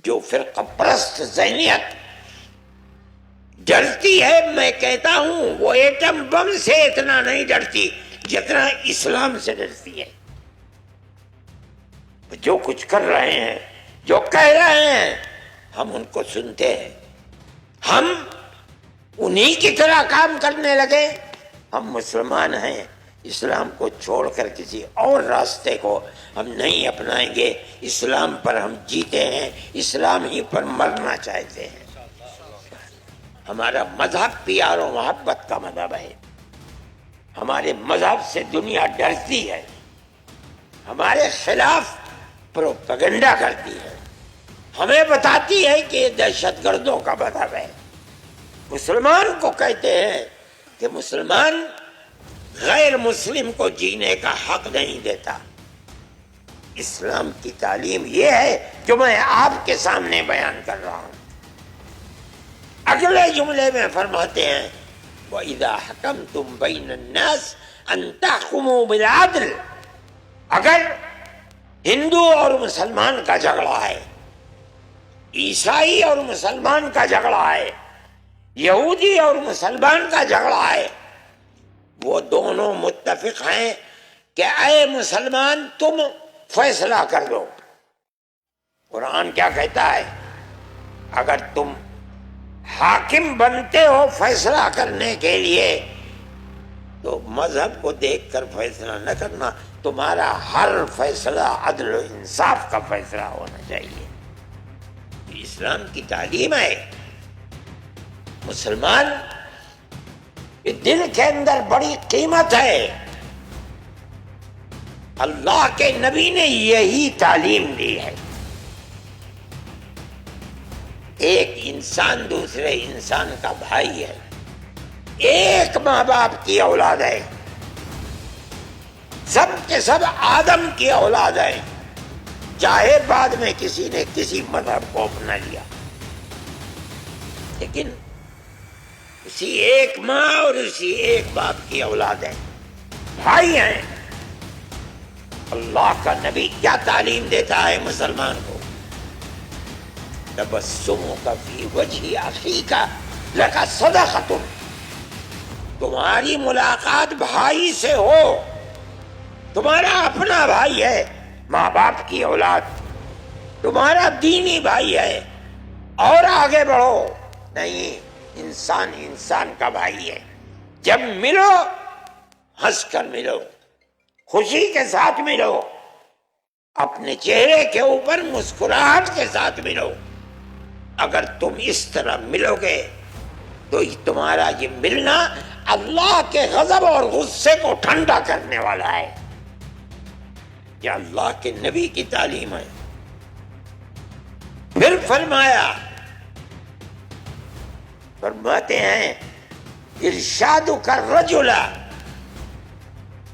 جو فرقہ پرست ذہنیت ڈرتی ہے، میں کہتا ہوں وہ ایٹم بم سے اتنا نہیں ڈرتی جتنا اسلام سے ڈرتی ہے۔ جو کچھ کر رہے ہیں، جو کہہ رہے ہیں، ہم ان کو سنتے ہیں، ہم انہی کی طرح کام کرنے لگے۔ ہم مسلمان ہیں، اسلام کو چھوڑ کر کسی اور راستے کو ہم نہیں اپنائیں گے۔ اسلام پر ہم جیتے ہیں، اسلام ہی پر مرنا چاہتے ہیں۔ ہمارا مذہب پیار و محبت کا مذہب ہے۔ ہمارے مذہب سے دنیا ڈرتی ہے، ہمارے خلاف پروپیگنڈا کرتی ہے، ہمیں بتاتی ہے کہ یہ دہشت گردوں کا مذہب ہے۔ مسلمان کو کہتے ہیں کہ مسلمان غیر مسلم کو جینے کا حق نہیں دیتا۔ اسلام کی تعلیم یہ ہے جو میں آپ کے سامنے بیان کر رہا ہوں۔ اگلے جملے میں فرماتے ہیں وَإِذَا حَكَمْتُمْ بَيْنَ النَّاسِ أَن تَحْكُمُوا بِالْعَدْلِ۔ اگر ہندو اور مسلمان کا جھگڑا ہے، عیسائی اور مسلمان کا جھگڑا ہے، یہودی اور مسلمان کا جھگڑا ہے، وہ دونوں متفق ہیں کہ اے مسلمان تم فیصلہ کر دو۔ قرآن کیا کہتا ہے؟ اگر تم حاکم بنتے ہو فیصلہ کرنے کے لیے تو مذہب کو دیکھ کر فیصلہ نہ کرنا، تمہارا ہر فیصلہ عدل و انصاف کا فیصلہ ہونا چاہیے۔ اسلام کی تعلیم ہے۔ مسلمان دل کے اندر بڑی قیمت ہے۔ اللہ کے نبی نے یہی تعلیم دی ہے۔ ایک انسان دوسرے انسان کا بھائی ہے، ایک ماں باپ کی اولاد ہے، سب کے سب آدم کی اولاد ہے، چاہے بعد میں کسی نے کسی مذہب کو اپنا لیا، لیکن اسی ایک ماں اور اسی ایک باپ کی اولاد ہے، بھائی ہیں۔ اللہ کا نبی کیا تعلیم دیتا ہے مسلمان کو؟ تبسمک فی وجہ اخیک لک صدقۃ۔ تمہاری ملاقات بھائی سے ہو، تمہارا اپنا بھائی ہے، ماں باپ کی اولاد، تمہارا دینی بھائی ہے، اور آگے بڑھو۔ نہیں، انسان انسان کا بھائی ہے۔ جب ملو ہنس کر ملو، خوشی کے ساتھ ملو، اپنے چہرے کے اوپر مسکراہٹ کے ساتھ ملو۔ اگر تم اس طرح ملو گے تو تمہارا یہ ملنا اللہ کے غضب اور غصے کو ٹھنڈا کرنے والا ہے۔ یہ اللہ کے نبی کی تعلیم ہے۔ پھر فرماتے ہیں ارشادک الرجل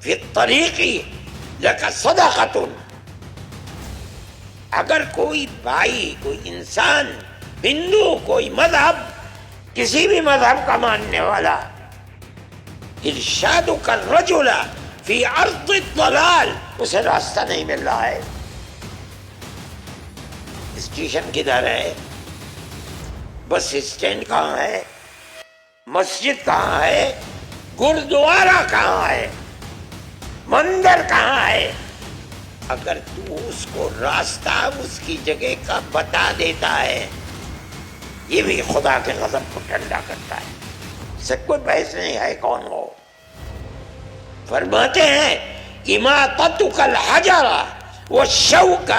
فی الطریق لک صدقۃ۔ اگر کوئی بھائی، کوئی انسان، ہندو، کوئی مذہب، کسی بھی مذہب کا ماننے والا، ارشادک الرجل فی ارض الضلال، اسے راستہ نہیں مل رہا ہے، اسٹیشن کدھر ہے، بس اسٹینڈ کہاں ہے، مسجد کہاں ہے، گردوارہ کہاں ہے، مندر کہاں ہے، اگر تو اس کو راستہ اس کی جگہ کا بتا دیتا ہے، یہ بھی خدا کے غضب کو ٹھنڈا کرتا ہے۔ اس سے کوئی بحث نہیں ہے کون ہو۔ فرماتے ہیں اماطتک الحجر والشوک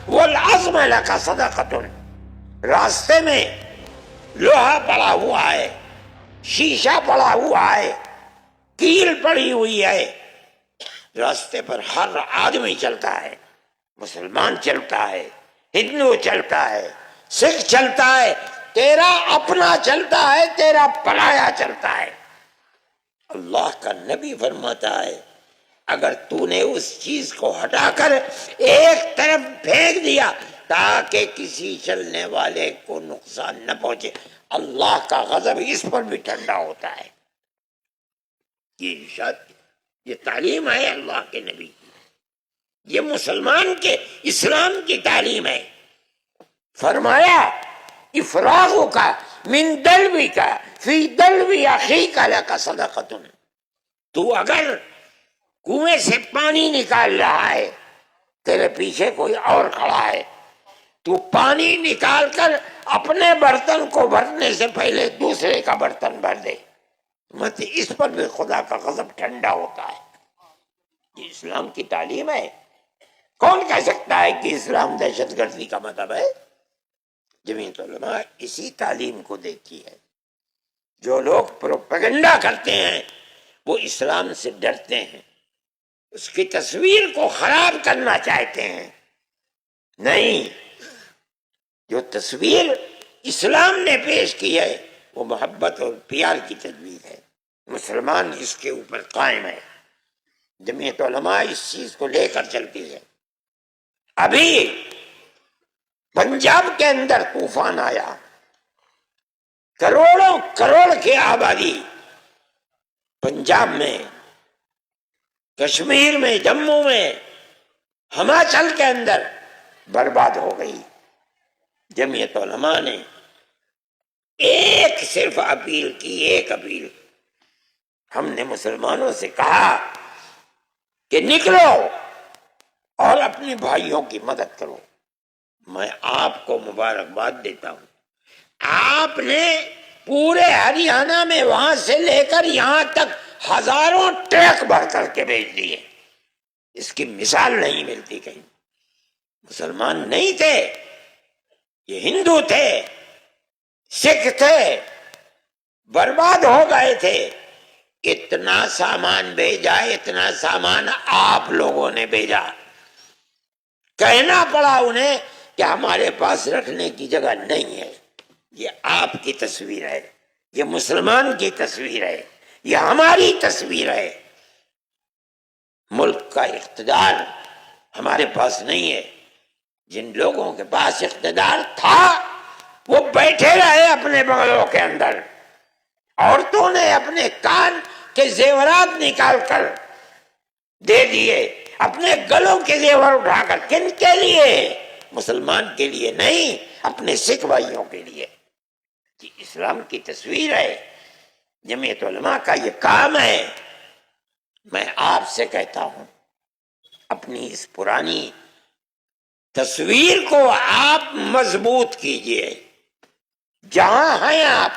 والعظم لک صدقۃ۔ راستے میں لوہا پڑا ہوا ہے، شیشہ پڑا ہوا ہے، کیل پڑی ہوئی ہے، راستے پر ہر آدمی چلتا ہے، مسلمان چلتا ہے، ہندو چلتا ہے، سکھ چلتا ہے، تیرا اپنا چلتا ہے، تیرا پرایا چلتا ہے۔ اللہ کا نبی فرماتا ہے اگر تو نے اس چیز کو ہٹا کر ایک طرف پھینک دیا تاکہ کسی چلنے والے کو نقصان نہ پہنچے، اللہ کا غضب اس پر بھی ٹھنڈا ہوتا ہے۔ یہ ارشاد، یہ تعلیم ہے اللہ کے نبی کی، یہ مسلمان کے اسلام کی تعلیم ہے۔ فرمایا افراغ کا من دلوی کا فی دلوی اخی کا لکا صدقتن، تو اگر کنویں سے پانی نکال رہا ہے، تیرے پیچھے کوئی اور کھڑا ہے، تو پانی نکال کر اپنے برتن کو بھرنے سے پہلے دوسرے کا برتن بھر دے، مت اس پر بھی خدا کا غضب ٹھنڈا ہوتا ہے۔ یہ اسلام کی تعلیم ہے۔ کون کہہ سکتا ہے کہ اسلام دہشت گردی کا مذہب ہے؟ جمعیت علماء اسی تعلیم کو دیتی ہے۔ جو لوگ پروپیگنڈا کرتے ہیں وہ اسلام سے ڈرتے ہیں، اس کی تصویر کو خراب کرنا چاہتے ہیں۔ نہیں، جو تصویر اسلام نے پیش کی ہے وہ محبت اور پیار کی تصویر ہے، مسلمان اس کے اوپر قائم ہے۔ جمعیت علماء اس چیز کو لے کر چلتی ہے۔ ابھی پنجاب کے اندر طوفان آیا، کروڑوں کروڑ کی آبادی پنجاب میں، کشمیر میں، جموں میں، ہماچل کے اندر برباد ہو گئی۔ جمعیت علماء نے ایک صرف اپیل کی، ایک اپیل، ہم نے مسلمانوں سے کہا کہ نکلو اور اپنے بھائیوں کی مدد کرو۔ میں آپ کو مبارکباد دیتا ہوں، آپ نے پورے ہریانہ میں وہاں سے لے کر یہاں تک ہزاروں ٹرک بھر کر کے بھیج دیے۔ اس کی مثال نہیں ملتی کہیں۔ مسلمان نہیں تھے، یہ ہندو تھے، سکھ تھے، برباد ہو گئے تھے۔ اتنا سامان بھیجا، اتنا سامان آپ لوگوں نے بھیجا۔ کہنا پڑا انہیں کہ ہمارے پاس رکھنے کی جگہ نہیں ہے۔ یہ آپ کی تصویر ہے، یہ مسلمان کی تصویر ہے، یہ ہماری تصویر ہے۔ ملک کا اقتدار ہمارے پاس نہیں ہے۔ جن لوگوں کے پاس اقتدار تھا وہ بیٹھے رہے اپنے بنگلوں کے اندر۔ عورتوں نے اپنے کان کے زیورات نکال کر دے دیے، اپنے گلوں کے زیور اٹھا کر۔ کن کے لیے؟ مسلمان کے لیے نہیں، اپنے سکھ بھائیوں کے لیے۔ یہ اسلام کی تصویر ہے، جمعیت علماء کا یہ کام ہے۔ میں آپ سے کہتا ہوں اپنی اس پرانی تصویر کو آپ مضبوط کیجئے۔ جہاں ہیں آپ،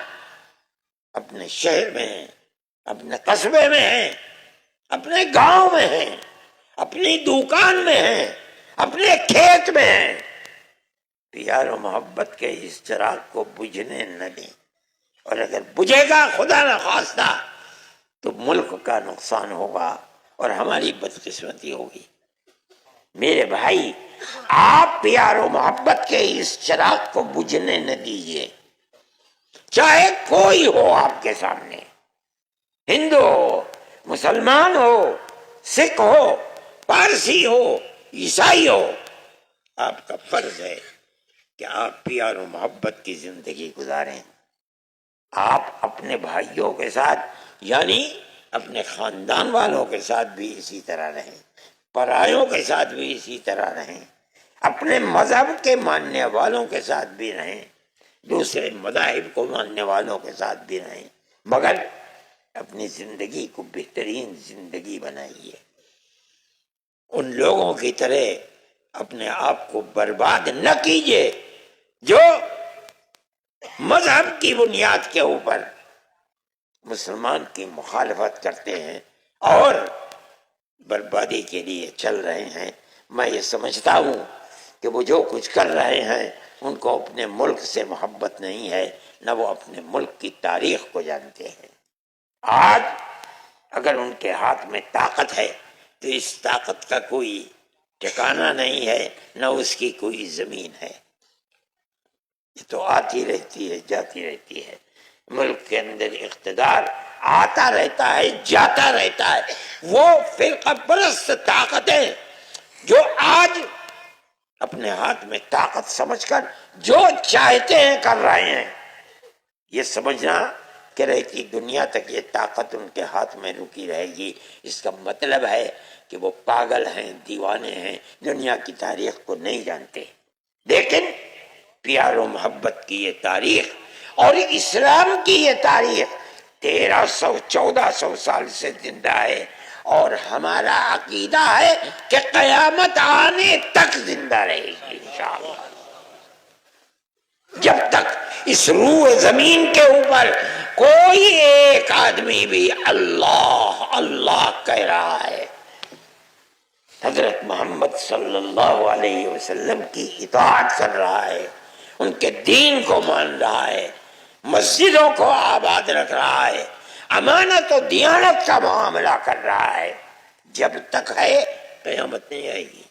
اپنے شہر میں ہیں، اپنے قصبے میں ہیں، اپنے گاؤں میں ہیں، اپنی دکان میں ہیں، اپنے کھیت میں ہیں، پیار و محبت کے اس چراغ کو بجھنے نہ دیں۔ اور اگر بجھے گا خدا نخواستہ تو ملک کا نقصان ہوگا اور ہماری بدقسمتی ہوگی۔ میرے بھائی، آپ پیار و محبت کے اس چراغ کو بجھنے نہ دیجیے، چاہے کوئی ہو آپ کے سامنے، ہندو ہو، مسلمان ہو، سکھ ہو، پارسی ہو، عیسائی ہو۔ آپ کا فرض ہے کہ آپ پیار و محبت کی زندگی گزاریں۔ آپ اپنے بھائیوں کے ساتھ، یعنی اپنے خاندان والوں کے ساتھ بھی اسی طرح رہیں، پرایوں کے ساتھ بھی اسی طرح رہیں، اپنے مذہب کے ماننے والوں کے ساتھ بھی رہیں، دوسرے مذاہب کو ماننے والوں کے ساتھ بھی رہیں، مگر اپنی زندگی کو بہترین زندگی بنائیے۔ ان لوگوں کی طرح اپنے آپ کو برباد نہ کیجیے جو مذہب کی بنیاد کے اوپر مسلمان کی مخالفت کرتے ہیں اور بربادی کے لیے چل رہے ہیں۔ میں یہ سمجھتا ہوں کہ وہ جو کچھ کر رہے ہیں ان کو اپنے ملک سے محبت نہیں ہے، نہ وہ اپنے ملک کی تاریخ کو جانتے ہیں۔ آج اگر ان کے ہاتھ میں طاقت ہے تو اس طاقت کا کوئی ٹھکانہ نہیں ہے، نہ اس کی کوئی زمین ہے۔ یہ تو آتی رہتی ہے، جاتی رہتی ہے۔ ملک کے اندر اقتدار آتا رہتا ہے، جاتا رہتا ہے۔ وہ فرقہ پرست طاقتیں جو آج اپنے ہاتھ میں طاقت سمجھ کر جو چاہتے ہیں کر رہے ہیں، یہ سمجھنا کہ رہتی دنیا تک یہ طاقت ان کے ہاتھ میں رکی رہے گی، اس کا مطلب ہے کہ وہ پاگل ہیں، دیوانے ہیں، دنیا کی تاریخ کو نہیں جانتے۔ لیکن پیار و محبت کی یہ تاریخ اور اسلام کی یہ تاریخ 1300-1400 سال سے زندہ ہے، اور ہمارا عقیدہ ہے کہ قیامت آنے تک زندہ رہے گی انشاءاللہ۔ جب تک اس روح زمین کے اوپر کوئی ایک آدمی بھی اللہ اللہ کہہ رہا ہے، حضرت محمد صلی اللہ علیہ وسلم کی اطاعت کر رہا ہے، ان کے دین کو مان رہا ہے، مسجدوں کو آباد رکھ رہا ہے، امانت و دیانت کا معاملہ کر رہا ہے، جب تک ہے قیامت نہیں آئے گی۔